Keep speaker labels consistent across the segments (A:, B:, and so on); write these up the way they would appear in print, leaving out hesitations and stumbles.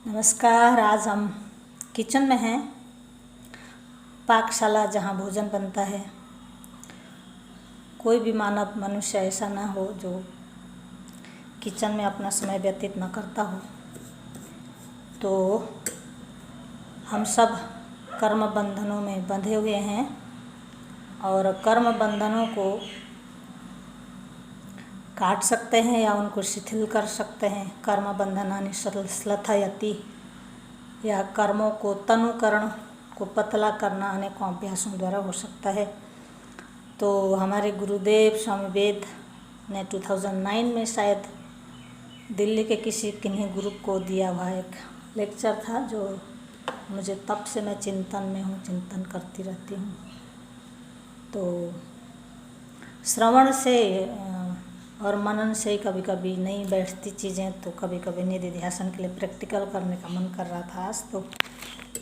A: नमस्कार। आज हम किचन में हैं, पाकशाला जहाँ भोजन बनता है। कोई भी मानव मनुष्य ऐसा ना हो जो किचन में अपना समय व्यतीत न करता हो। तो हम सब कर्म बंधनों में बंधे हुए हैं और कर्म बंधनों को काट सकते हैं या उनको शिथिल कर सकते हैं। कर्म बंधनानि श्लथयति, या कर्मों को तनुकरण को पतला करना अनेकों अभ्यासों द्वारा हो सकता है। तो हमारे गुरुदेव स्वामी वेद ने 2009 में शायद दिल्ली के किन्हीं ग्रुप को दिया हुआ एक लेक्चर था, जो मुझे तब से मैं चिंतन में हूँ, चिंतन करती रहती हूँ। तो श्रवण से और मनन से कभी कभी नहीं बैठती चीज़ें, तो कभी कभी निधि ध्यान के लिए प्रैक्टिकल करने का मन कर रहा था आज। तो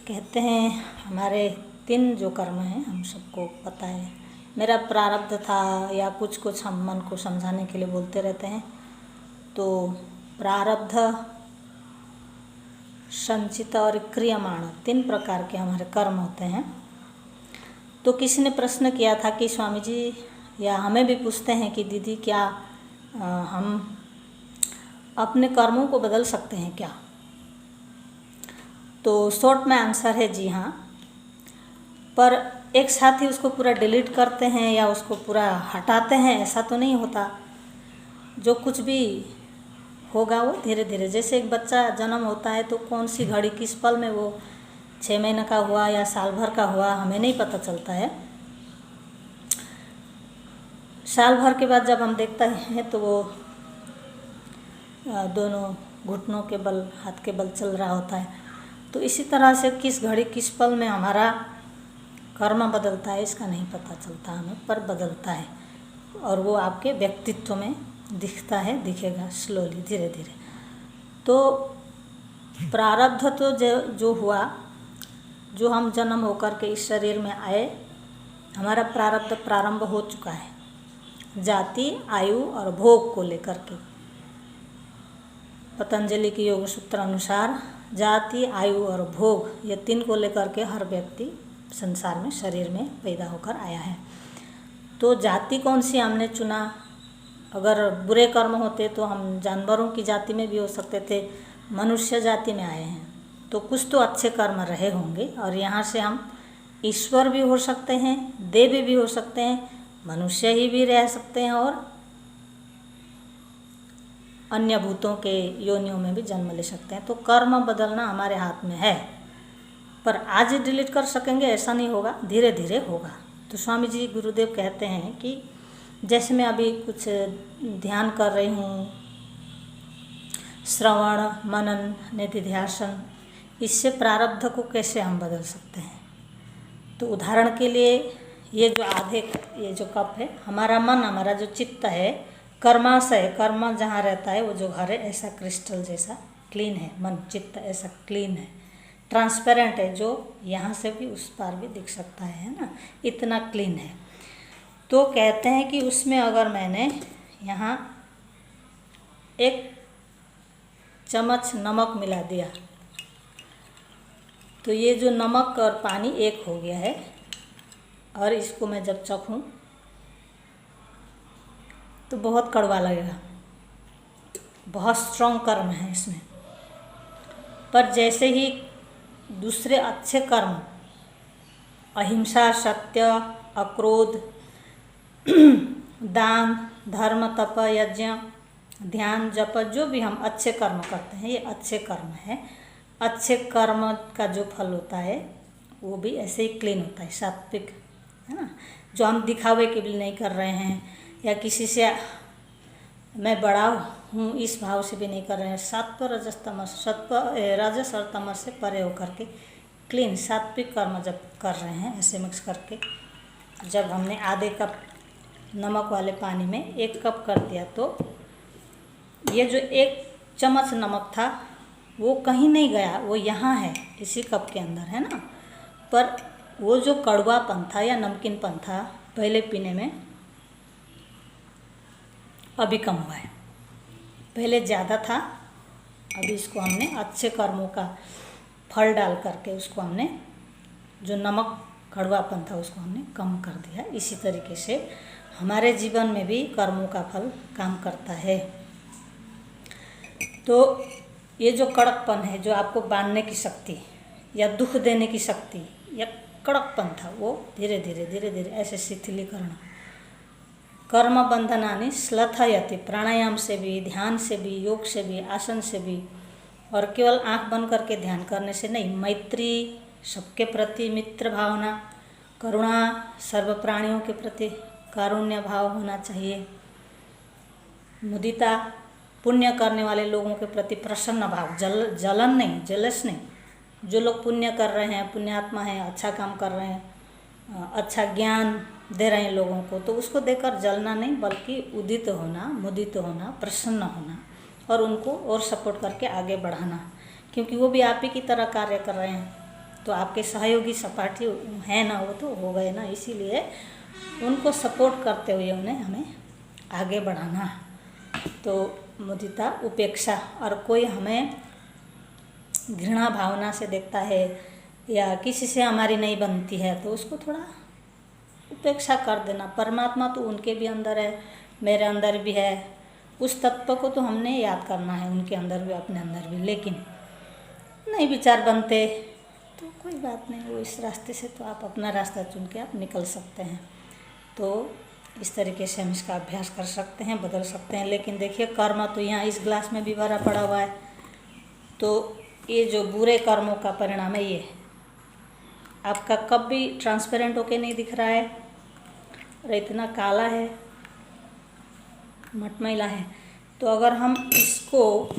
A: कहते हैं हमारे 3 जो कर्म हैं, हम सबको पता है। मेरा प्रारब्ध था या कुछ हम मन को समझाने के लिए बोलते रहते हैं। तो प्रारब्ध, संचित और क्रियमाण 3 प्रकार के हमारे कर्म होते हैं। तो किसी ने प्रश्न किया था कि स्वामी जी, या हमें भी पूछते हैं कि दीदी क्या हम अपने कर्मों को बदल सकते हैं क्या? तो शॉर्ट में आंसर है जी हाँ, पर एक साथ ही उसको पूरा डिलीट करते हैं या उसको पूरा हटाते हैं, ऐसा तो नहीं होता। जो कुछ भी होगा वो धीरे धीरे, जैसे एक बच्चा जन्म होता है तो कौन सी घड़ी किस पल में वो 6 महीने का हुआ या साल भर का हुआ, हमें नहीं पता चलता है। साल भर के बाद जब हम देखते हैं तो वो दोनों घुटनों के बल, हाथ के बल चल रहा होता है। तो इसी तरह से किस घड़ी किस पल में हमारा कर्म बदलता है इसका नहीं पता चलता हमें, पर बदलता है और वो आपके व्यक्तित्व में दिखता है, दिखेगा स्लोली, धीरे धीरे। तो प्रारब्ध तो जो हुआ, जो हम जन्म होकर के इस शरीर में आए, हमारा प्रारब्ध प्रारंभ हो चुका है जाति, आयु और भोग को लेकर के। पतंजलि के योग सूत्र अनुसार जाति, आयु और भोग, ये 3 को लेकर के हर व्यक्ति संसार में, शरीर में पैदा होकर आया है। तो जाति कौन सी हमने चुना? अगर बुरे कर्म होते तो हम जानवरों की जाति में भी हो सकते थे, मनुष्य जाति में आए हैं तो कुछ तो अच्छे कर्म रहे होंगे, और यहाँ से हम ईश्वर भी हो सकते हैं, देव भी हो सकते हैं, मनुष्य ही भी रह सकते हैं और अन्य भूतों के योनियों में भी जन्म ले सकते हैं। तो कर्म बदलना हमारे हाथ में है, पर आज ही डिलीट कर सकेंगे ऐसा नहीं होगा, धीरे धीरे होगा। तो स्वामी जी गुरुदेव कहते हैं कि जैसे मैं अभी कुछ ध्यान कर रही हूँ, श्रवण, मनन, निधि ध्यान, इससे प्रारब्ध को कैसे हम बदल सकते हैं? तो उदाहरण के लिए ये जो कप है, हमारा मन, हमारा जो चित्त है, कर्माशय, कर्म जहाँ रहता है वो जो घर है, ऐसा क्रिस्टल जैसा क्लीन है। मन चित्त ऐसा क्लीन है, ट्रांसपेरेंट है, जो यहाँ से भी उस पार भी दिख सकता है ना, इतना क्लीन है। तो कहते हैं कि उसमें अगर मैंने यहाँ 1 चम्मच नमक मिला दिया, तो ये जो नमक और पानी एक हो गया है, और इसको मैं जब चखूँ तो बहुत कड़वा लगेगा, बहुत स्ट्रॉन्ग कर्म है इसमें। पर जैसे ही दूसरे अच्छे कर्म, अहिंसा, सत्य, अक्रोध, दान, धर्म, तप, यज्ञ, ध्यान, जप, जो भी हम अच्छे कर्म करते हैं, ये अच्छे कर्म है। अच्छे कर्म का जो फल होता है वो भी ऐसे ही क्लीन होता है, सात्विक, है ना। जो हम दिखावे के लिए नहीं कर रहे हैं, या किसी से मैं बड़ा हूँ इस भाव से भी नहीं कर रहे हैं। सत्व, रजस, तमस, राजस और तमस से परे होकर के क्लीन सात्विक कर्म जब कर रहे हैं, ऐसे मिक्स करके, जब हमने आधे कप नमक वाले पानी में 1 कप कर दिया, तो ये जो 1 चम्मच नमक था वो कहीं नहीं गया, वो यहाँ है, इसी कप के अंदर है ना। पर वो जो कड़वापन था या नमकीनपन था पहले पीने में, अभी कम हुआ है। पहले ज़्यादा था, अभी इसको हमने अच्छे कर्मों का फल डाल करके उसको हमने जो नमक कड़वापन था उसको हमने कम कर दिया। इसी तरीके से हमारे जीवन में भी कर्मों का फल काम करता है। तो ये जो कड़कपन है, जो आपको बांधने की शक्ति या दुख देने की शक्ति या कड़कपन था, वो धीरे धीरे ऐसे शिथिलीकरण, कर्म बंधनानि श्लथयति, प्राणायाम से भी, ध्यान से भी, योग से भी, आसन से भी, और केवल आंख बंद करके ध्यान करने से नहीं, मैत्री, सबके प्रति मित्र भावना, करुणा, सर्व प्राणियों के प्रति कारुण्य भाव होना चाहिए, मुदिता, पुण्य करने वाले लोगों के प्रति प्रसन्न भाव, जलन नहीं, जलस नहीं। जो लोग पुण्य कर रहे हैं, पुण्यात्मा हैं, अच्छा काम कर रहे हैं, अच्छा ज्ञान दे रहे हैं लोगों को, तो उसको देखकर जलना नहीं, बल्कि उदित होना, मुदित होना, प्रसन्न होना और उनको और सपोर्ट करके आगे बढ़ाना, क्योंकि वो भी आप ही की तरह कार्य कर रहे हैं। तो आपके सहयोगी सपाटी हैं ना, वो तो हो गए ना, इसीलिए उनको सपोर्ट करते हुए उन्हें हमें आगे बढ़ाना। तो मुदिता, उपेक्षा, और कोई हमें घृणा भावना से देखता है या किसी से हमारी नहीं बनती है तो उसको थोड़ा उपेक्षा कर देना। परमात्मा तो उनके भी अंदर है, मेरे अंदर भी है, उस तत्व को तो हमने याद करना है, उनके अंदर भी, अपने अंदर भी। लेकिन नहीं विचार बनते तो कोई बात नहीं, वो इस रास्ते से तो आप अपना रास्ता चुन के आप निकल सकते हैं। तो इस तरीके से हम इसका अभ्यास कर सकते हैं, बदल सकते हैं। लेकिन देखिए, कर्म तो यहाँ इस ग्लास में भी भरा पड़ा हुआ है, तो ये जो बुरे कर्मों का परिणाम है, ये आपका कप भी ट्रांसपेरेंट होके नहीं दिख रहा है और इतना काला है, मटमैला है। तो अगर हम इसको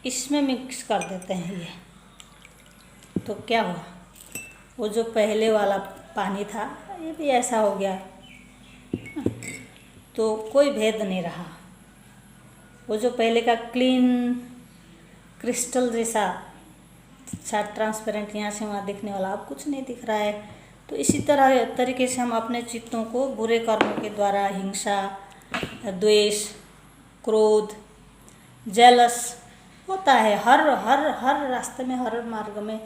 A: इसमें मिक्स कर देते हैं ये, तो क्या हुआ, वो जो पहले वाला पानी था ये भी ऐसा हो गया, तो कोई भेद नहीं रहा। वो जो पहले का क्लीन क्रिस्टल जैसा ट्रांसपेरेंट यहाँ से वहाँ दिखने वाला, अब कुछ नहीं दिख रहा है। तो इसी तरीके से हम अपने चित्तों को बुरे कर्मों के द्वारा, हिंसा, द्वेष, क्रोध, जेलस होता है। हर रास्ते में, हर मार्ग में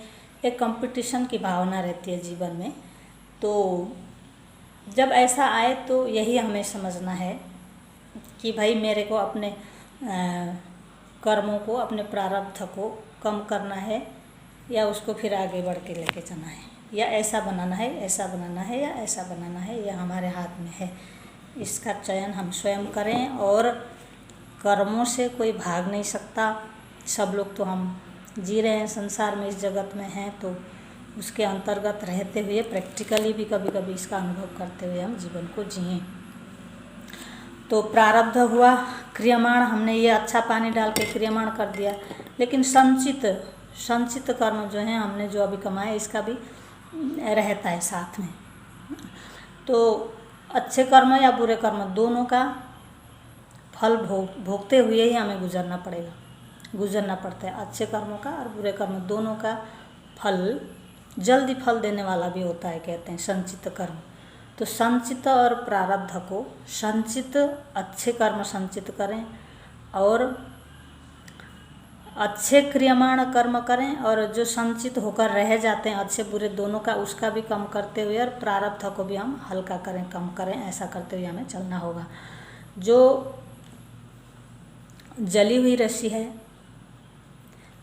A: एक कंपटीशन की भावना रहती है जीवन में। तो जब ऐसा आए तो यही हमें समझना है कि भाई मेरे को अपने कर्मों को, अपने प्रारब्ध को कम करना है या उसको फिर आगे बढ़ के लेके जाना है, या ऐसा बनाना है, ऐसा बनाना है, या ऐसा बनाना है, या हमारे हाथ में है। इसका चयन हम स्वयं करें, और कर्मों से कोई भाग नहीं सकता। सब लोग तो हम जी रहे हैं संसार में, इस जगत में हैं, तो उसके अंतर्गत रहते हुए प्रैक्टिकली भी कभी कभी इसका अनुभव करते हुए हम जीवन को जिएं। तो प्रारब्ध हुआ, क्रियमाण, हमने ये अच्छा पानी डाल के क्रियमाण कर दिया, लेकिन संचित कर्म जो हैं हमने जो अभी कमाए, इसका भी रहता है साथ में। तो अच्छे कर्म या बुरे कर्म दोनों का फल भोगते हुए ही हमें गुजरना पड़ता है। अच्छे कर्मों का और बुरे कर्म दोनों का फल जल्दी फल देने वाला भी होता है, कहते हैं संचित कर्म। तो संचित और प्रारब्ध को संचित, अच्छे कर्म संचित करें और अच्छे क्रियमाण कर्म करें, और जो संचित होकर रह जाते हैं अच्छे बुरे दोनों का, उसका भी कम करते हुए, और प्रारब्ध को भी हम हल्का करें, कम करें, ऐसा करते हुए हमें चलना होगा। जो जली हुई रस्सी है,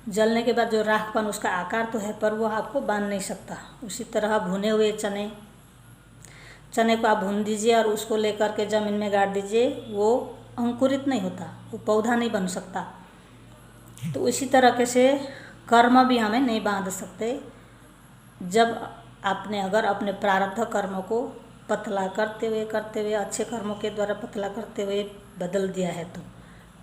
A: जलने के बाद जो राखपन, उसका आकार तो है पर वो आपको बांध नहीं सकता। उसी तरह भुने हुए चने को आप भून दीजिए और उसको लेकर के ज़मीन में गाड़ दीजिए, वो अंकुरित नहीं होता, वो पौधा नहीं बन सकता। तो उसी तरीके से कर्म भी हमें नहीं बांध सकते। जब आपने अगर अपने प्रारब्ध कर्म को पतला करते हुए अच्छे कर्मों के द्वारा पतला करते हुए बदल दिया है, तो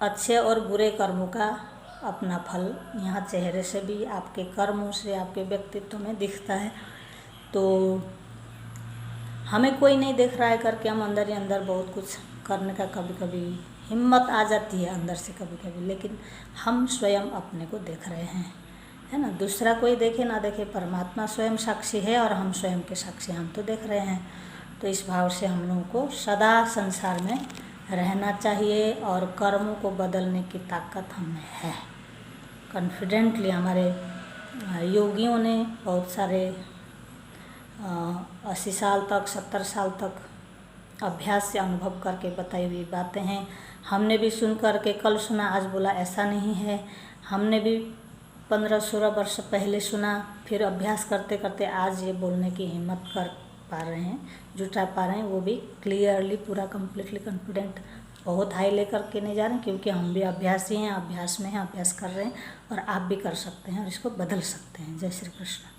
A: अच्छे और बुरे कर्मों का अपना फल यहाँ चेहरे से भी, आपके कर्मों से, आपके व्यक्तित्व में दिखता है। तो हमें कोई नहीं देख रहा है करके हम अंदर ही अंदर बहुत कुछ करने का कभी कभी हिम्मत आ जाती है अंदर से कभी कभी, लेकिन हम स्वयं अपने को देख रहे हैं, है ना। दूसरा कोई देखे ना देखे, परमात्मा स्वयं साक्षी है और हम स्वयं के साक्षी, हम तो देख रहे हैं। तो इस भाव से हम लोगों को सदा संसार में रहना चाहिए और कर्मों को बदलने की ताकत हमें है। कॉन्फिडेंटली हमारे योगियों ने बहुत सारे 80 साल तक 70 साल तक अभ्यास से अनुभव करके बताई हुई बातें हैं। हमने भी सुन करके कल सुना आज बोला ऐसा नहीं है। हमने भी 15-16 वर्ष पहले सुना, फिर अभ्यास करते करते आज ये बोलने की हिम्मत कर पा रहे हैं, जुटा पा रहे हैं, वो भी क्लियरली पूरा कंप्लीटली कॉन्फिडेंट, बहुत हाई लेकर के नहीं जा रहे हैं, क्योंकि हम भी अभ्यासी हैं, अभ्यास में हैं, अभ्यास कर रहे हैं और आप भी कर सकते हैं और इसको बदल सकते हैं। जय श्री कृष्ण।